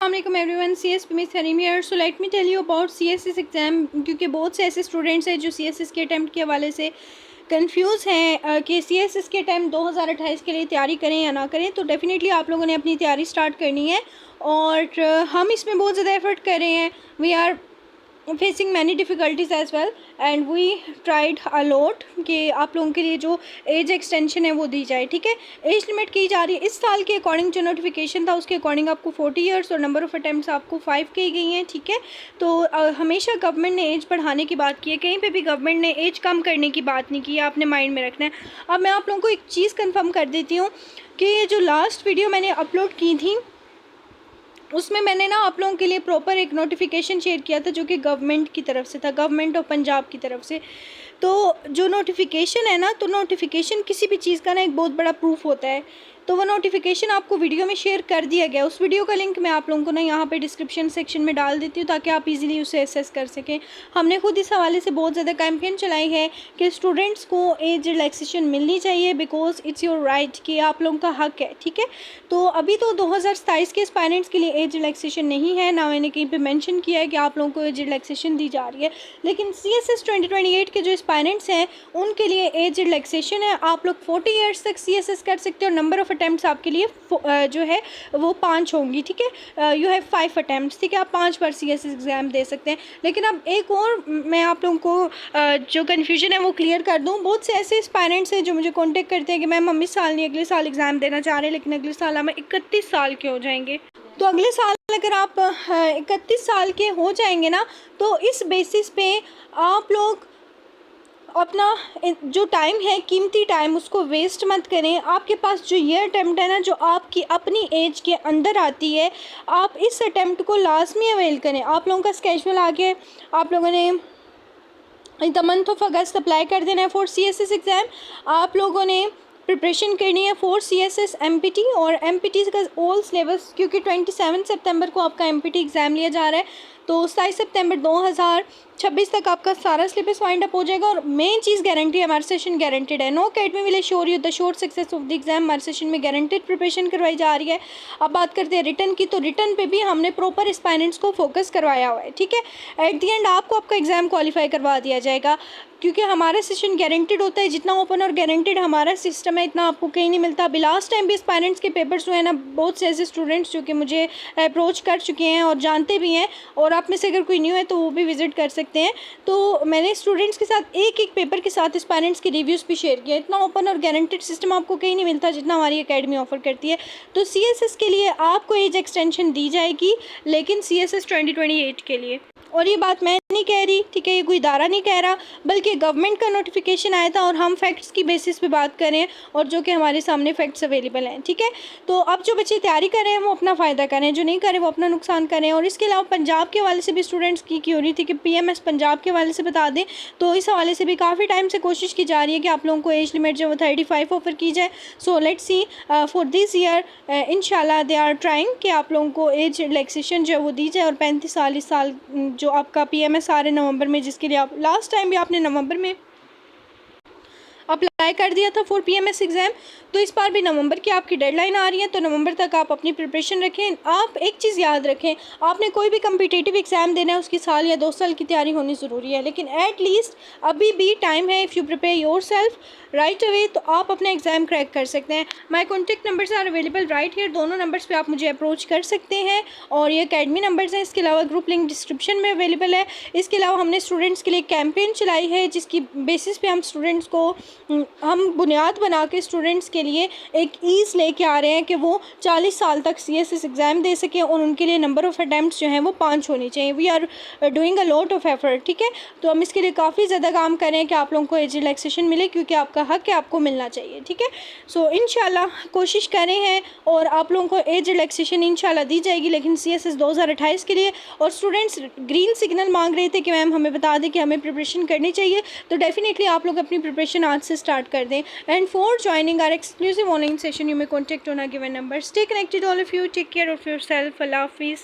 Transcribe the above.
Assalamualaikum everyone, CSP Miss Harim here. So let me tell you about CSS exam, क्योंकि बहुत से ऐसे students हैं जो CSS के अटैम्प्ट के हवाले से कंफ्यूज हैं कि CSS के अटैम्प्ट 2028 के लिए तैयारी करें या ना करें। तो डेफ़िनेटली आप लोगों ने अपनी तैयारी स्टार्ट करनी है और हम इसमें बहुत ज़्यादा एफर्ट कर रहे हैं। We are facing many difficulties as well and we tried a lot कि आप लोगों के लिए जो एज एक्सटेंशन है वो दी जाए। ठीक है, एज लिमिट की जा रही है इस साल के अकॉर्डिंग, जो नोटिफिकेशन था उसके अकॉर्डिंग आपको 40 ईयर्स और नंबर ऑफ़ अटैम्प्ट्स आपको 5 की गई हैं। ठीक है, तो हमेशा गवर्नमेंट ने एज बढ़ाने की बात की है, कहीं पे भी गवर्नमेंट ने एज कम करने की बात नहीं की है, आपने माइंड में रखना है। अब मैं आप लोगों को एक चीज़ कन्फर्म कर देती हूँ कि ये जो लास्ट वीडियो मैंने अपलोड की थी उसमें मैंने ना आप लोगों के लिए प्रॉपर एक नोटिफिकेशन शेयर किया था जो कि गवर्नमेंट की तरफ से था, गवर्नमेंट ऑफ पंजाब की तरफ से। तो जो नोटिफिकेशन है ना, तो नोटिफिकेशन किसी भी चीज़ का ना एक बहुत बड़ा प्रूफ होता है। तो वो नोटिफिकेशन आपको वीडियो में शेयर कर दिया गया। उस वीडियो का लिंक मैं आप लोगों को ना यहाँ पे डिस्क्रिप्शन सेक्शन में डाल देती हूँ ताकि आप इजीली उसे एक्सेस कर सकें। हमने खुद इस हवाले से बहुत ज़्यादा कैंपेन चलाई है कि स्टूडेंट्स को एज रिलैक्सेशन मिलनी चाहिए, बिकॉज इट्स योर राइट, कि आप लोगों का हक है। ठीक है, तो अभी तो 2027 के एस्पायरेंट्स के लिए एज रिलैक्सेशन नहीं है, ना मैंने कहीं पे मेंशन किया है कि आप लोगों को एज रिलैक्सेशन दी जा रही है, लेकिन CSS 2028 के जो एस्पायरेंट्स हैं उनके लिए एज रिलैक्सेशन है। आप लोग 40 ईयर्स तक CSS कर सकते हो। नंबर ऑफ़ अटैम्प्ट्स आपके लिए जो है वो 5 होंगी। ठीक है, यू हैव 5 अटैम्प्ट्स। ठीक है, आप 5 बार CSS एग्ज़ाम दे सकते हैं। लेकिन अब एक और मैं आप लोगों को जो कन्फ्यूजन है वो क्लियर कर दूँ। बहुत से ऐसे एस्पायरेंट्स हैं जो मुझे कॉन्टेक्ट करते हैं कि मैम हम इस साल नहीं अगले साल एग्ज़ाम देना चाह रहे हैं, लेकिन अगले साल हमें 31 साल के हो जाएंगे। तो अगले साल अगर आप 31 साल के हो जाएंगे ना, तो इस बेसिस पे आप लोग अपना जो टाइम है, कीमती टाइम, उसको वेस्ट मत करें। आपके पास जो ये अटैम्प्ट है ना, जो आपकी अपनी एज के अंदर आती है, आप इस अटैम्प्ट को लाजमी अवेल करें। आप लोगों का स्केड्यूल आगे आप लोगों ने the month of August apply कर देना है फॉर CSS एग्ज़ाम। आप लोगों ने प्रिपरेशन करनी है फॉर CSS MPT और MPT का ऑल सिलेबस, क्योंकि 27 सितंबर को आपका MPT एग्ज़ाम लिया जा रहा है। तो 27 सितंबर 2026 तक आपका सारा सिलेबस वाइंड अप हो जाएगा। और मेन चीज़ गारंटी है, हमारा सेशन गारंटेड है। No academy will assure you the sure success of the exam. हमारे सेशन में गारंटेड प्रिपरेशन करवाई जा रही है। अब बात करते हैं रिटर्न की, तो रिटर्न पे भी हमने प्रॉपर एस्पायरेंट्स को फोकस करवाया हुआ है। ठीक है, एट दी एंड आपको आपका एग्ज़ाम क्वालिफाई करवा दिया जाएगा, क्योंकि हमारा सेशन गारंटेड होता है। जितना ओपन और गारंटेड हमारा सिस्टम है, इतना आपको कहीं नहीं मिलता। अभी लास्ट टाइम भी एस्पायरेंट्स के पेपर्स हुए हैं ना, बहुत से ऐसे स्टूडेंट्स जो कि मुझे अप्रोच कर चुके हैं और जानते भी हैं, और आप में से अगर कोई न्यू है तो वो भी विजिट कर सकते हैं। तो मैंने स्टूडेंट्स के साथ एक एक पेपर के साथ एस्पायरेंट्स के रिव्यूज़ भी शेयर किया। इतना ओपन और गारंटेड सिस्टम आपको कहीं नहीं मिलता जितना हमारी अकेडमी ऑफर करती है। तो CSS के लिए आपको एज एक्सटेंशन दी जाएगी, लेकिन CSS 2028 के लिए। और ये बात मैं नहीं कह रही, ठीक है, ये कोई इदारा नहीं कह रहा, बल्कि गवर्नमेंट का नोटिफिकेशन आया था और हम फैक्ट्स की बेसिस पे बात करें और जो कि हमारे सामने फैक्ट्स अवेलेबल हैं। ठीक है, तो अब जो बच्चे तैयारी कर रहे हैं वो अपना फ़ायदा करें, जो नहीं करें वो अपना नुकसान करें। और इसके अलावा पंजाब के हवाले से भी स्टूडेंट्स की हो रही थी कि PMS पंजाब के हवाले से बता दें, तो इस हवाले से भी काफ़ी टाइम से कोशिश की जा रही है कि आप लोगों को एज लिमिट जो 35 ऑफर की जाए। So let's see for this year इंशाल्लाह दे आर ट्राइंग कि आप लोगों को एज रिलैक्सेशन जो है वो दी जाए। और 35 साल इस साल जो आपका PMS आ रहे नवंबर में, जिसके लिए आप लास्ट टाइम भी आपने नवंबर में अप्लाई कर दिया था फॉर PMS एग्ज़ाम, तो इस बार भी नवंबर की आपकी डेडलाइन आ रही है। तो नवंबर तक आप अपनी प्रिपरेशन रखें। आप एक चीज़ याद रखें, आपने कोई भी कम्पिटिटिव एग्ज़ाम देना है उसकी साल या 2 साल की तैयारी होनी ज़रूरी है, लेकिन एट लीस्ट अभी भी टाइम है। If you prepare yourself right away तो आप अपना एग्ज़ाम क्रैक कर सकते हैं। My contact numbers are available right here. दोनों नंबर्स पे आप मुझे अप्रोच कर सकते हैं और ये अकेडमी नंबर्स हैं। इसके अलावा ग्रुप लिंक डिस्क्रिप्शन में अवेलेबल है। इसके अलावा हमने स्टूडेंट्स के लिए कैंपेन चलाई है, जिसकी बेसिस पे हम स्टूडेंट्स को हम बुनियाद बना के स्टूडेंट्स के लिए एक ईज़ लेके आ रहे हैं कि वो 40 साल तक CSS एग्ज़ाम दे सकें और उनके लिए नंबर ऑफ़ अटैम्प्ट्स जो हैं वो 5 होनी चाहिए। We are doing a lot of effort. ठीक है, तो हम इसके लिए काफ़ी ज़्यादा काम कर रहे हैं कि आप लोगों को एज रिलैक्सेशन मिले, क्योंकि आपका हक है, आपको मिलना चाहिए। ठीक है, सो इंशाल्लाह कोशिश कर रहे हैं और आप लोगों को एज रिलैक्सेशन इंशाल्लाह दी जाएगी, लेकिन CSS 2028 के लिए। और स्टूडेंट्स ग्रीन सिग्नल मांग रहे थे कि मैम हमें बता दें कि हमें प्रिपरेशन करनी चाहिए, तो डेफिनेटली आप लोग अपनी प्रिपरेशन आज से स्टार्ट कर दें। And for joining our exclusive online session you may contact on our given number. Stay connected all of you, take care of yourself. अल्लाह हाफिज़।